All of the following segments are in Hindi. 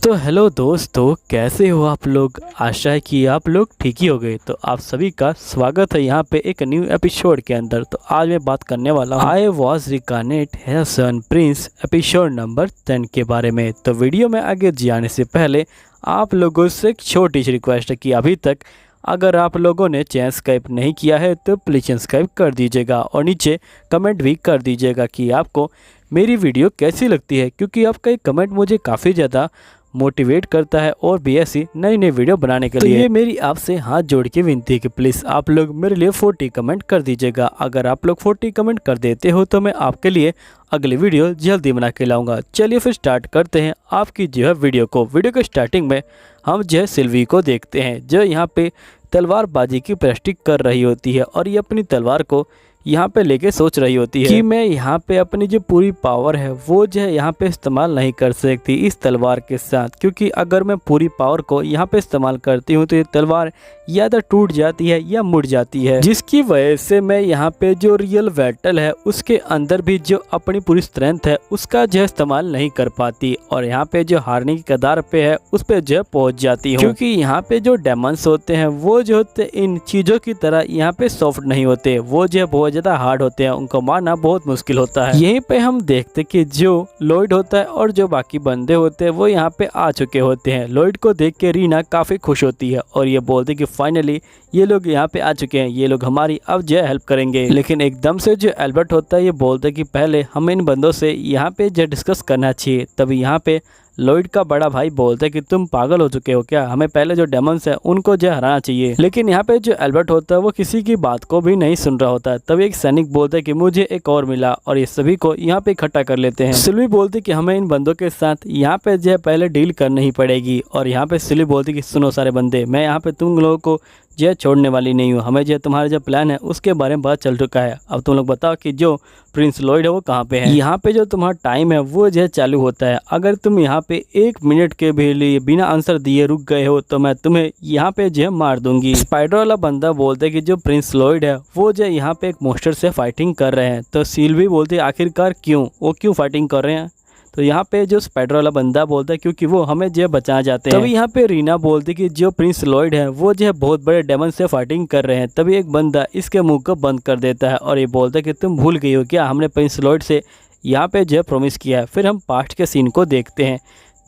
तो हेलो दोस्तों, कैसे हो आप लोग। आशा है कि आप लोग ठीक ही हो गए। तो आप सभी का स्वागत है यहाँ पे एक न्यू एपिसोड के अंदर। तो आज मैं बात करने वाला हूँ आई वॉज रिकानेट है सन प्रिंस एपिसोड नंबर 10 के बारे में। तो वीडियो में आगे जाने से पहले आप लोगों से एक छोटी सी रिक्वेस्ट है कि अभी तक अगर आप लोगों ने चैनल सब्सक्राइब नहीं किया है तो प्लीज़ सब्सक्राइब कर दीजिएगा और नीचे कमेंट भी कर दीजिएगा कि आपको मेरी वीडियो कैसी लगती है, क्योंकि आपका एक कमेंट मुझे काफ़ी ज़्यादा मोटिवेट करता है और भी ऐसी नई नई वीडियो बनाने के लिए। ये मेरी आपसे हाथ जोड़ के विनती है कि प्लीज़ आप लोग मेरे लिए 40 कमेंट कर दीजिएगा। अगर आप लोग 40 कमेंट कर देते हो तो मैं आपके लिए अगली वीडियो जल्दी बना के लाऊंगा। चलिए फिर स्टार्ट करते हैं आपकी जो है वीडियो को। वीडियो के स्टार्टिंग में हम जो है सिल्वी को देखते हैं जो यहाँ पे तलवारबाजी की प्रैक्टिस कर रही होती है और ये अपनी तलवार को यहाँ पे लेके सोच रही होती है कि मैं यहाँ पे अपनी जो पूरी पावर है वो जो है यहाँ पे इस्तेमाल नहीं कर सकती इस तलवार के साथ, क्योंकि अगर मैं पूरी पावर को यहाँ पे इस्तेमाल करती हूँ तो ये तलवार या तो टूट जाती है या मुड़ जाती है, जिसकी वजह से मैं यहाँ पे जो रियल बैटल है उसके अंदर भी जो अपनी पूरी स्ट्रेंथ है उसका जो इस्तेमाल नहीं कर पाती और यहाँ पे जो हारने की कगार पे है उस पे जो पहुँच जाती हूँ। क्योंकि यहाँ पे जो डेमंस होते हैं वो जो होते इन चीज़ों की तरह यहाँ पे सॉफ्ट नहीं होते, वो जो बहुत ज़्यादा हार्ड होते हैं, उनको मारना बहुत मुश्किल होता है। यहीं पे हम देखते कि जो लॉयड होता है और जो बाकी बंदे होते हैं वो यहाँ पे आ चुके होते हैं। लॉयड को देख के रीना काफ़ी खुश होती है और ये बोलती कि फाइनली ये लोग यहाँ पे आ चुके हैं, ये लोग हमारी अब जो हेल्प करेंगे। लेकिन एकदम से जो एल्बर्ट होता है ये बोलते कि पहले हमें इन बंदों से यहाँ पे जो डिस्कस करना चाहिए। तभी यहाँ पे लॉयड का बड़ा भाई बोलता है कि तुम पागल हो चुके हो क्या, हमें पहले जो डेमंस है उनको जो हराना चाहिए। लेकिन यहाँ पे जो एल्बर्ट होता है वो किसी की बात को भी नहीं सुन रहा होता है। तभी एक सैनिक बोलता है कि मुझे एक और मिला और ये सभी को यहाँ पे इकट्ठा कर लेते हैं। सिल्वी बोलती कि हमें इन बंदों के साथ यहाँ पे जो है पहले डील करनी ही पड़ेगी और यहाँ पे सिल्वी बोलती कि सुनो सारे बंदे, मैं यहाँ पे तुम लोगों को जो छोड़ने वाली नहीं हूँ, हमें जो तुम्हारा जो प्लान है उसके बारे में पता चल चुका है। अब तुम लोग बताओ कि जो प्रिंस लॉयड है वो कहाँ पे है। यहाँ पे जो तुम्हारा टाइम है वो जो चालू होता है, अगर तुम यहाँ पे 1 मिनट के भी लिए बिना आंसर दिए रुक गए हो तो मैं तुम्हें यहाँ पे जो मार दूंगी। स्पाइडर वाला बंदा बोलते है कि जो प्रिंस लॉयड है वो जो यहाँ पे एक मोस्टर से फाइटिंग कर रहे हैं। तो सिल्वी बोलती है आखिरकार क्यों, वो क्यों फाइटिंग कर रहे हैं। तो यहाँ पे जो स्पाइडर वाला बंदा बोलता है क्योंकि वो हमें जो बचा जाते हैं। तभी यहाँ पे रीना बोलती कि जो प्रिंस लॉयड है वो जो है बहुत बड़े डेमन से फाइटिंग कर रहे हैं। तभी एक बंदा इसके मुंह को बंद कर देता है और ये बोलता है कि तुम भूल गई हो क्या, हमने प्रिंस लॉयड से यहाँ पे जो प्रॉमिस किया है। फिर हम पास्ट के सीन को देखते हैं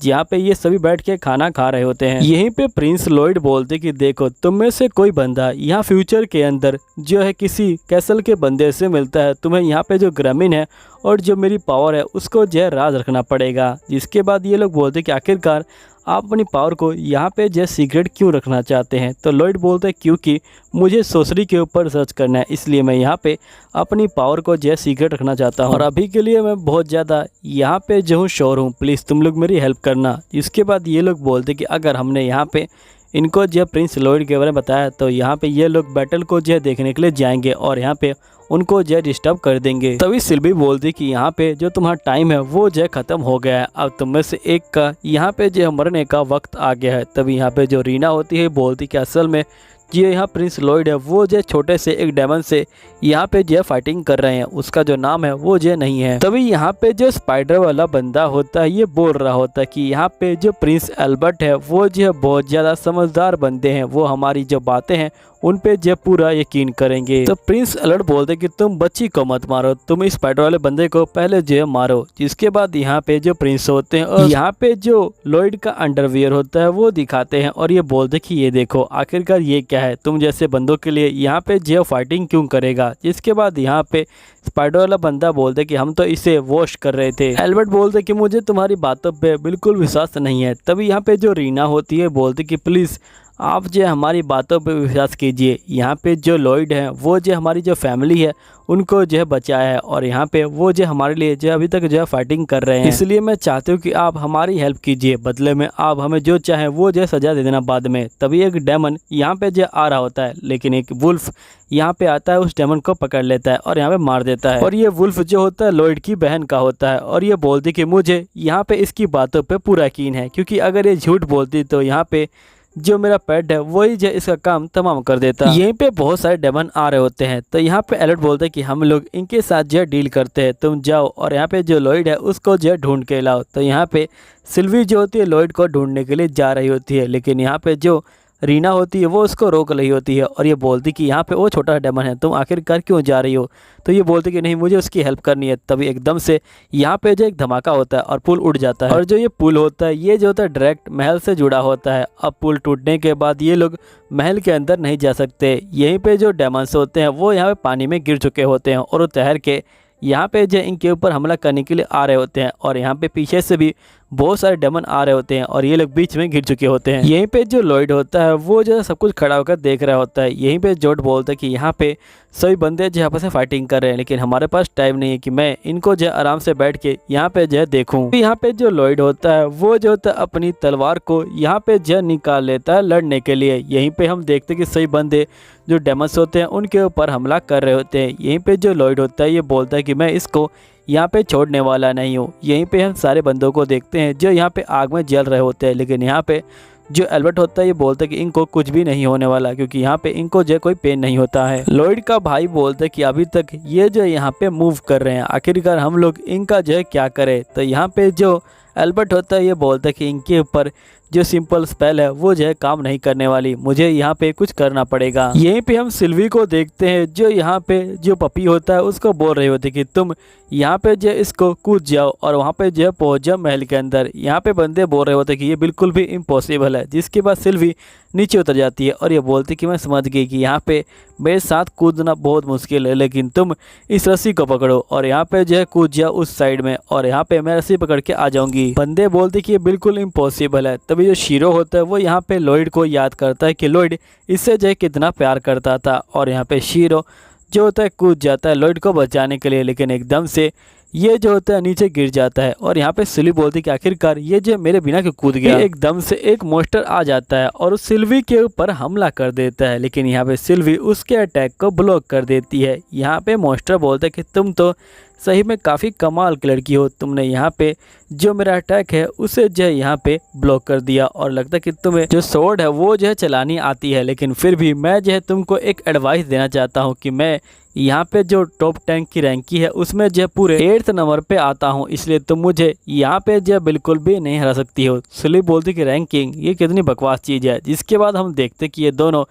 जहाँ पे ये सभी बैठ के खाना खा रहे होते हैं। यहीं पे प्रिंस लॉयड बोलते कि देखो तुम में से कोई बंदा यहाँ फ्यूचर के अंदर जो है किसी कैसल के बंदे से मिलता है, तुम्हें यहाँ पे जो ग्रामीण है और जो मेरी पावर है उसको जो है राज रखना पड़ेगा। जिसके बाद ये लोग बोलते कि आखिरकार आप अपनी पावर को यहाँ पे जो सीक्रेट क्यों रखना चाहते हैं। तो लॉयड बोलते हैं क्योंकि मुझे सोसरी के ऊपर सर्च करना है, इसलिए मैं यहाँ पे अपनी पावर को जो सीक्रेट रखना चाहता हूँ और अभी के लिए मैं बहुत ज़्यादा यहाँ पे जो हूँ श्योर हूँ, प्लीज़ तुम लोग मेरी हेल्प करना। इसके बाद ये लोग बोलते कि अगर हमने यहाँ पे इनको जो प्रिंस लॉयड के बारे में बताया तो यहाँ पे ये लोग बैटल को जो देखने के लिए जाएंगे और यहाँ पे उनको जो डिस्टर्ब कर देंगे। तभी सिल्वी बोलती कि यहाँ पे जो तुम्हारा टाइम है वो जो खत्म हो गया है, अब तुम में से एक का यहाँ पे जो मरने का वक्त आ गया है। तभी यहाँ पे जो रीना होती है बोलती कि असल में जो यहाँ प्रिंस लॉयड है वो जो छोटे से एक डेमन से यहाँ पे जो फाइटिंग कर रहे हैं, उसका जो नाम है वो जो नहीं है। तभी यहाँ पे जो स्पाइडर वाला बंदा होता है ये बोल रहा होता है कि यहाँ पे जो प्रिंस एल्बर्ट है वो जो बहुत ज़्यादा समझदार बंदे हैं, वो हमारी जो बातें हैं उन पे जो पूरा यकीन करेंगे। तो प्रिंस एल्बर्ट बोलते कि तुम बच्ची को मत मारो, तुम इस स्पाइडर वाले बंदे को पहले जो मारो। जिसके बाद यहाँ पे जो प्रिंस होते हैं और यहाँ पे जो लॉयड का अंडरवियर होता है वो दिखाते हैं और ये बोलते कि ये देखो आखिरकार ये क्या है, तुम जैसे बंदों के लिए यहाँ पे जो फाइटिंग क्यों करेगा। जिसके बाद यहाँ पे स्पाइडर वाला बंदा बोलते कि हम तो इसे वॉश कर रहे थे। एल्बर्ट बोलते कि मुझे तुम्हारी बातों पे बिल्कुल विश्वास नहीं है। तभी यहाँ पे जो रीना होती है बोलती कि प्लीज़ आप जो हमारी बातों पे विश्वास कीजिए, यहाँ पे जो लॉयड है वो जो हमारी जो फैमिली है उनको जो है बचाया है और यहाँ पे वो जो हमारे लिए जो अभी तक जो है फाइटिंग कर रहे हैं। इसलिए मैं चाहती हूँ कि आप हमारी हेल्प कीजिए, बदले में आप हमें जो चाहे वो जो है सजा दे देना बाद में। तभी एक डेमन यहाँ पे जो आ रहा होता है, लेकिन एक वुल्फ यहाँ पे आता है, उस डेमन को पकड़ लेता है और यहाँ पे मार देता है। और ये वुल्फ जो होता है लॉयड की बहन का होता है और ये बोलती कि मुझे यहाँ पे इसकी बातों पे पूरा यकीन है, क्योंकि अगर ये झूठ बोलती तो यहाँ पे जो मेरा पेट है वही जो इसका काम तमाम कर देता। यहीं पे बहुत सारे डेमन आ रहे होते हैं, तो यहाँ पे एल्बर्ट बोलते हैं कि हम लोग इनके साथ जो डील करते हैं, तुम जाओ और यहाँ पे जो लॉयड है उसको जो ढूंढ के लाओ। तो यहाँ पे सिल्वी जो होती है लॉयड को ढूंढने के लिए जा रही होती है, लेकिन यहाँ पे जो रीना होती है वो उसको रोक रही होती है और ये बोलती कि यहाँ पे वो छोटा डेमन है, तुम आखिरकार क्यों जा रही हो। तो ये बोलती कि नहीं, मुझे उसकी हेल्प करनी है। तभी एकदम से यहाँ पे जो एक धमाका होता है और पुल उड़ जाता है, और जो ये पुल होता है ये जो होता है डायरेक्ट महल से जुड़ा होता है। अब पुल टूटने के बाद ये लोग महल के अंदर नहीं जा सकते। यहीं पे जो डेमन्स होते हैं वो यहाँ पे पानी में गिर चुके होते हैं और वो तैर के यहाँ पे जो इनके ऊपर हमला करने के लिए आ रहे होते हैं, और यहाँ पे पीछे से भी बहुत सारे डेमन आ रहे होते हैं और ये लोग बीच में गिर चुके होते हैं। यहीं पे जो लॉयड होता है वो जो सब कुछ खड़ा होकर देख रहा होता है। यहीं पे जोड बोलता है कि यहाँ पे सभी बंदे जो आपस में फाइटिंग कर रहे हैं, लेकिन हमारे पास टाइम नहीं है कि मैं इनको जो आराम से बैठ के यहाँ पे जो देखूँ। यहाँ पे जो लॉयड होता है वो जो होता है अपनी तलवार को यहाँ पे जो निकाल लेता है लड़ने के लिए। यहीं पे हम देखते हैं कि सभी बंदे जो डेमन्स होते हैं उनके ऊपर हमला कर रहे होते हैं। यहीं पे जो लॉयड होता है ये बोलता है कि मैं इसको यहाँ पे छोड़ने वाला नहीं हूँ। यहीं पे हम सारे बंदों को देखते हैं जो यहाँ पे आग में जल रहे होते हैं, लेकिन यहाँ पे जो एल्बर्ट होता है ये बोलता है कि इनको कुछ भी नहीं होने वाला, क्योंकि यहाँ पे इनको जो कोई पेन नहीं होता है। लॉयड का भाई बोलता है कि अभी तक ये जो यहाँ पे मूव कर रहे हैं, आखिरकार हम लोग इनका जो है क्या करें। तो यहाँ पे जो एल्बर्ट होता है ये बोलता है कि इनके ऊपर जो सिंपल स्पेल है वो जो है काम नहीं करने वाली, मुझे यहाँ पे कुछ करना पड़ेगा। यहीं पे हम सिल्वी को देखते हैं जो यहाँ पे जो पपी होता है उसको बोल रही होती है कि तुम यहाँ पे जो इसको कूद जाओ और वहाँ पे जो पहुँच जाओ महल के अंदर। यहाँ पे बंदे बोल रहे होते कि ये बिल्कुल भी इम्पॉसिबल है, जिसके बाद सिल्वी नीचे उतर जाती है और ये बोलती कि मैं समझ गई कि यहाँ पे मेरे साथ कूदना बहुत मुश्किल है, लेकिन तुम इस रस्सी को पकड़ो और यहाँ पे जो है कूद जाओ उस साइड में और यहाँ पे मैं रस्सी पकड़ के आ जाऊंगी। बंदे बोलते कि ये बिल्कुल इम्पॉसिबल है। तभी जो शीरो होता है वो यहाँ पे लॉयड को याद करता है कि लॉयड इससे जो है कितना प्यार करता था, और यहाँ पे शीरो जो होता है कूद जाता है लॉयड को बचाने के लिए, लेकिन एकदम से ये जो होता है नीचे गिर जाता है। और यहाँ पे सिल्वी बोलती है कि आखिरकार ये जो मेरे बिना क्यों कूद गया। एकदम से एक मॉन्स्टर आ जाता है और उस सिल्वी के ऊपर हमला कर देता है, लेकिन यहाँ पे सिल्वी उसके अटैक को ब्लॉक कर देती है। यहाँ पे मॉन्स्टर बोलता है कि तुम तो सही में काफ़ी कमाल की लड़की हो, तुमने यहाँ पे जो मेरा अटैक है उसे जो है यहाँ पे ब्लॉक कर दिया, और लगता है कि तुम्हें जो स्वॉर्ड है वो जो है चलानी आती है। लेकिन फिर भी मैं जो है तुमको एक एडवाइस देना चाहता हूँ कि मैं यहाँ पे जो टॉप टैंक की रैंक की है उसमें जो पूरे 8th नंबर पे आता हूँ, इसलिए तुम मुझे यहाँ पे जो बिल्कुल भी नहीं हरा सकती हो। सिल्वी बोलती कि रैंकिंग ये कितनी बकवास चीज़ है। जिसके बाद हम देखते कि ये दोनों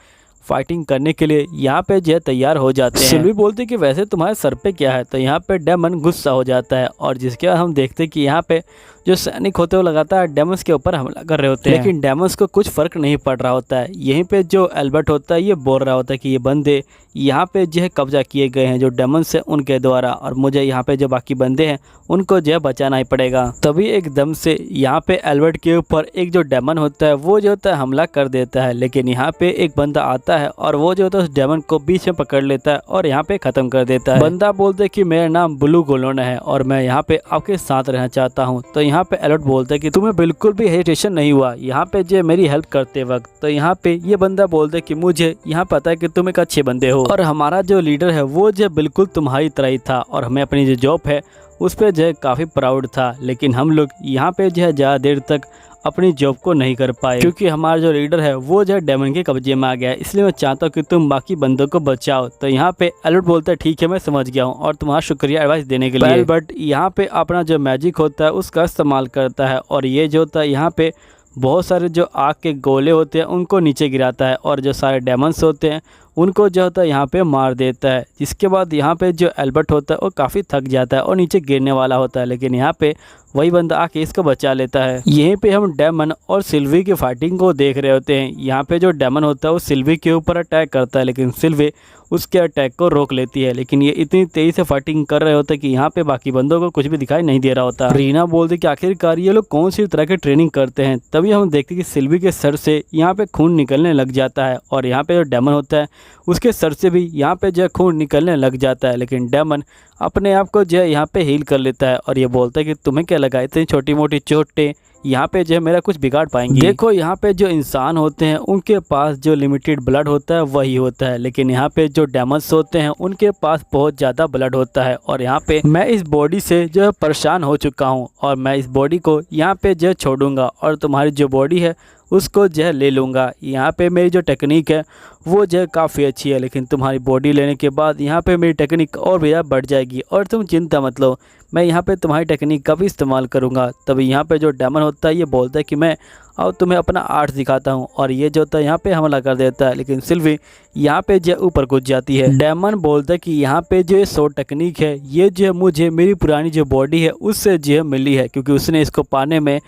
फाइटिंग करने के लिए यहाँ पे जो है तैयार हो जाते हैं। सिल्वी बोलती कि वैसे तुम्हारे सर पे क्या है, तो यहाँ पे डेमन गुस्सा हो जाता है, और जिसके बाद हम देखते कि यहाँ पे जो सैनिक होते हैं वो लगातार डेमन्स के ऊपर हमला कर रहे होते हैं, लेकिन डेमन्स को कुछ फर्क नहीं पड़ रहा होता है। यहीं पे जो एल्बर्ट होता है ये बोल रहा होता है कि ये बंदे यहाँ पे जो है कब्जा किए गए हैं जो डेमन्स है उनके द्वारा, और मुझे यहाँ पे जो बाकी बंदे हैं उनको जो है बचाना ही पड़ेगा। तभी एकदम से यहाँ पे एल्बर्ट के ऊपर एक जो डेमन होता है वो जो होता है हमला कर देता है, लेकिन यहाँ पे एक बंदा आता है और वो जो होता है उस डेमन को बीच में पकड़ लेता है और यहाँ पे खत्म कर देता है। बंदा बोलता है कि मेरा नाम ब्लू गोलोना है और मैं यहाँ पे आपके साथ रहना चाहता हूँ। तो यहाँ पे एल्बर्ट बोलता है कि तुम्हें बिल्कुल भी हेजिटेशन नहीं हुआ यहाँ पे जो मेरी हेल्प करते वक्त। तो यहाँ पे ये बंदा बोलता है कि मुझे यहाँ पता है कि तुम एक अच्छे बंदे हो, और हमारा जो लीडर है वो जो बिल्कुल तुम्हारी तरह ही था, और हमें अपनी जो जॉब है उस पर जो है काफ़ी प्राउड था, लेकिन हम लोग यहाँ पे जो है ज़्यादा देर तक अपनी जॉब को नहीं कर पाए क्योंकि हमारा जो लीडर है वो जो है डेमन के कब्जे में आ गया है, इसलिए मैं चाहता हूँ कि तुम बाकी बंदों को बचाओ। तो यहाँ पे एल्बर्ट बोलता है ठीक है मैं समझ गया हूँ और तुम्हारा शुक्रिया एडवाइस देने के लिए। एल्बर्ट यहाँ पे अपना जो मैजिक होता है उसका इस्तेमाल करता है, और ये जो होता है यहाँ पे बहुत सारे जो आग के गोले होते हैं उनको नीचे गिराता है, और जो सारे डेमन्स होते हैं उनको जो होता है यहाँ पे मार देता है। जिसके बाद यहाँ पे जो एल्बर्ट होता है वो काफ़ी थक जाता है और नीचे गिरने वाला होता है, लेकिन यहाँ पे वही बंदा आके इसको बचा लेता है। यहीं पे हम डेमन और सिल्वी की फाइटिंग को देख रहे होते हैं। यहाँ पे जो डेमन होता है वो सिल्वी के ऊपर अटैक करता है, लेकिन सिल्वी उसके अटैक को रोक लेती है, लेकिन ये इतनी तेजी से फाइटिंग कर रहे होते हैं कि यहाँ पे बाकी बंदों को कुछ भी दिखाई नहीं दे रहा होता। रीना बोलती कि आखिरकार ये लोग कौन सी तरह की ट्रेनिंग करते हैं। तभी हम देखते कि सिल्वी के सर से यहाँ पे खून निकलने लग जाता है, और यहाँ पे जो डेमन होता है उसके सर से भी यहाँ पे जो खून निकलने लग जाता है, लेकिन डेमन अपने आप को जो है यहाँ पे हील कर लेता है, और ये बोलता है कि तुम्हें क्या लगा इतनी छोटी मोटी चोटें यहाँ पे जो है मेरा कुछ बिगाड़ पाएंगी। देखो यहाँ पे जो इंसान होते हैं उनके पास जो लिमिटेड ब्लड होता है वही होता है, लेकिन यहाँ पे जो डेमन्स होते हैं उनके पास बहुत ज़्यादा ब्लड होता है। और यहाँ पे मैं इस बॉडी से जो है परेशान हो चुका हूँ और मैं इस बॉडी को यहाँ पे जो छोड़ूंगा और तुम्हारी जो बॉडी है उसको जो है ले लूँगा। यहाँ पे मेरी जो टेक्निक है वो जो है काफ़ी अच्छी है, लेकिन तुम्हारी बॉडी लेने के बाद यहाँ पे मेरी टेक्निक और भी बढ़ जाएगी। और तुम चिंता मत लो, मैं यहाँ पे तुम्हारी टेक्निक का भी इस्तेमाल करूँगा। तभी यहाँ पे जो डेमन होता है ये बोलता है कि मैं अब तुम्हें अपना आर्ट दिखाता हूँ, और ये जो होता है यहाँ पे हमला कर देता है, लेकिन सिल्वी यहाँ पे जो ऊपर कूद जाती है। डेमन बोलता है कि यहाँ पे जो ये शॉर्ट टेक्निक है ये जो मुझे मेरी पुरानी जो बॉडी है उससे जो मिली है, क्योंकि उसने इसको पाने में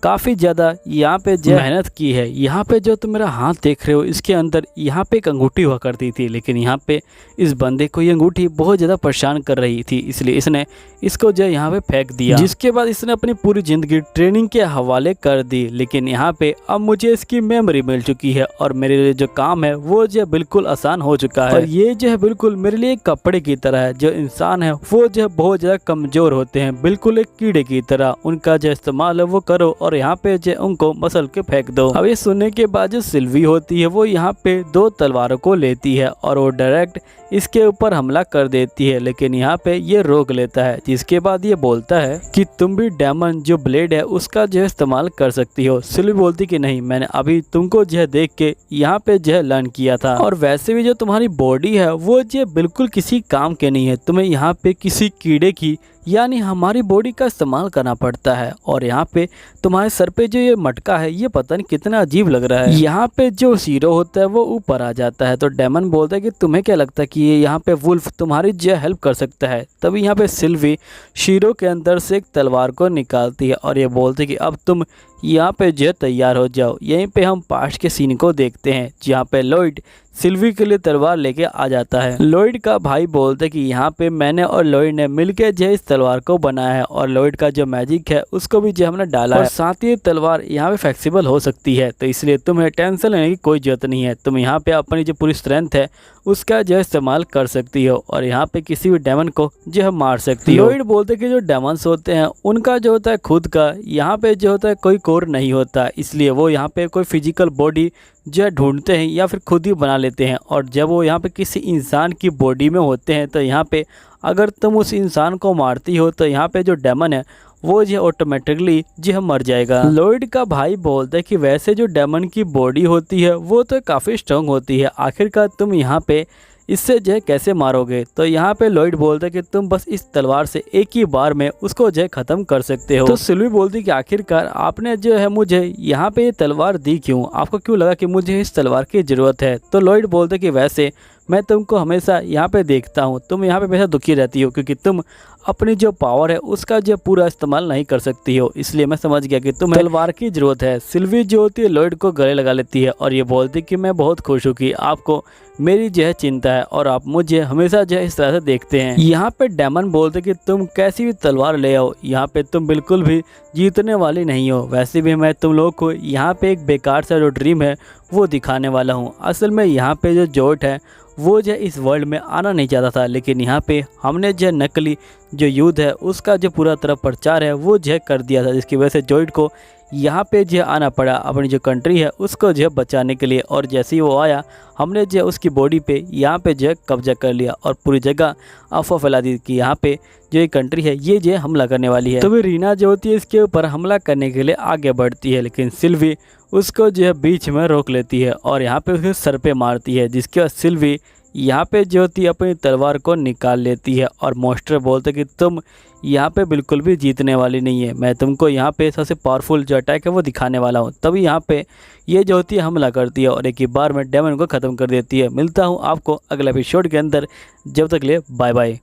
काफ़ी ज़्यादा यहाँ पे जो मेहनत की है। यहाँ पे जो तुम मेरा हाथ देख रहे हो इसके अंदर यहाँ पे एक अंगूठी हुआ करती थी, लेकिन यहाँ पे इस बंदे को ये अंगूठी बहुत ज़्यादा परेशान कर रही थी, इसलिए इसने इसको जो यहाँ पे फेंक दिया, जिसके बाद इसने अपनी पूरी ज़िंदगी ट्रेनिंग के हवाले कर दी। लेकिन यहाँ पे अब मुझे इसकी मेमोरी मिल चुकी है और मेरे लिए जो काम है वो जो बिल्कुल आसान हो चुका है। और ये जो है बिल्कुल मेरे लिए कपड़े की तरह है। जो इंसान है वो जो बहुत ज़्यादा कमज़ोर होते हैं, बिल्कुल एक कीड़े की तरह, उनका जो इस्तेमाल है वो करो और यहाँ पे जो उनको मसल के फेंक दो। अब ये सुनने के बाद जो सिल्वी होती है वो यहाँ पे 2 तलवारों को लेती है और वो डायरेक्ट इसके ऊपर हमला कर देती है, लेकिन यहाँ पे ये रोक लेता है, जिसके बाद ये बोलता है कि तुम भी डायमंड जो ब्लेड है उसका जो इस्तेमाल कर सकती हो। सिल्वी बोलती कि नहीं, मैंने अभी तुमको जो है देख के यहाँ पे जो है लर्न किया था, और वैसे भी जो तुम्हारी बॉडी है वो जो बिल्कुल किसी काम के नहीं है, तुम्हें यहाँ पे किसी कीड़े की यानी हमारी बॉडी का इस्तेमाल करना पड़ता है। और यहाँ पे तुम्हारे सर पे जो ये मटका है ये पता नहीं कितना अजीब लग रहा है। यहाँ पे जो शीरो होता है वो ऊपर आ जाता है, तो डेमन बोलता है कि तुम्हें क्या लगता है कि ये यहाँ पे वुल्फ तुम्हारी जो हेल्प कर सकता है। तभी यहाँ पे सिल्वी शीरो के अंदर से एक तलवार को निकालती है और ये बोलती है कि अब तुम यहाँ पे जो तैयार हो जाओ। यहीं पे हम पास्ट के सीन को देखते हैं जहाँ पे लॉयड सिल्वी के लिए तलवार लेके आ जाता है। लॉयड का भाई बोलते कि यहाँ पे मैंने और लॉयड ने मिलकर जो इस तलवार को बनाया है और लॉयड का जो मैजिक है उसको भी जो हमने डाला है, और साथ ही तलवार यहाँ पे फ्लेक्सिबल हो सकती है, तो इसलिए तुम्हें टेंशन लेने की कोई जरूरत नहीं है। तुम यहाँ पे अपनी जो पूरी स्ट्रेंथ है उसका जो इस्तेमाल कर सकती हो और यहाँ पे किसी भी डेमन को जो है मार सकती हो। लॉयड बोलते कि जो डेमन्स होते हैं उनका जो होता है खुद का यहाँ पे जो होता है कोई कोर नहीं होता, इसलिए वो यहाँ पे कोई फिजिकल बॉडी जो है ढूंढते हैं या फिर खुद ही बना लेते हैं। और जब वो यहाँ पे किसी इंसान की बॉडी में होते हैं तो यहाँ पे अगर तुम उस इंसान को मारती हो तो यहाँ पे जो डेमन है वो जो ऑटोमेटिकली जो मर जाएगा। लॉयड का भाई बोलता है कि वैसे जो डेमन की बॉडी होती है वो तो काफ़ी स्ट्रांग होती है, आखिरकार तुम यहाँ पे इससे जो है कैसे मारोगे। तो यहाँ पे लॉयड बोलता है कि तुम बस इस तलवार से एक ही बार में उसको जो है ख़त्म कर सकते हो। तो सिल्वी बोलती कि आखिरकार आपने जो है मुझे यहाँ पे ये तलवार दी क्यों, आपको क्यों लगा कि मुझे इस तलवार की ज़रूरत है। तो लॉयड बोलते कि वैसे मैं तुमको हमेशा यहाँ पे देखता हूँ, तुम यहाँ पे हमेशा दुखी रहती हो क्योंकि तुम अपनी जो पावर है उसका जो पूरा इस्तेमाल नहीं कर सकती हो, इसलिए मैं समझ गया कि तुम्हें तलवार की ज़रूरत है। सिल्वी जो होती है लॉयड को गले लगा लेती है और ये बोलती कि मैं बहुत खुश हूँ कि आपको मेरी जो है चिंता है और आप मुझे हमेशा जो है इस तरह से देखते हैं। यहाँ पे डेमन बोलते कि तुम कैसी भी तलवार ले आओ, यहाँ पे तुम बिल्कुल भी जीतने वाली नहीं हो। वैसे भी मैं तुम लोग को यहाँ पे एक बेकार सा जो ड्रीम है वो दिखाने वाला हूँ। असल में यहाँ पे जो जॉर्ज है वो जो इस वर्ल्ड में आना नहीं चाहता था, लेकिन यहाँ पे हमने जो नकली जो युद्ध है उसका जो पूरा तरफ प्रचार है वो जो कर दिया था, जिसकी वजह से जॉर्ज को यहाँ पे जो आना पड़ा अपनी जो कंट्री है उसको जो बचाने के लिए। और जैसे ही वो आया हमने जो उसकी बॉडी पे यहाँ पे जो कब्जा कर लिया और पूरी जगह अफवाह फैला दी कि यहाँ पे जो ये कंट्री है ये जो हमला करने वाली है। तो भी रीना जो होती है इसके ऊपर हमला करने के लिए आगे बढ़ती है, लेकिन सिल्वी उसको जो है बीच में रोक लेती है और यहाँ पे उसके सर पे मारती है, जिसके बाद सिल्वी यहाँ पे जो होती है अपनी तलवार को निकाल लेती है और मॉन्स्टर बोलते कि तुम यहाँ पे बिल्कुल भी जीतने वाली नहीं है, मैं तुमको यहाँ पे सबसे पावरफुल जो अटैक है वो दिखाने वाला हूँ। तभी यहाँ पे ये जो होती है हमला करती है और एक ही बार में डेमन को ख़त्म कर देती है। मिलता हूँ आपको अगले एपिसोड के अंदर, जब तक ले बाय बाय।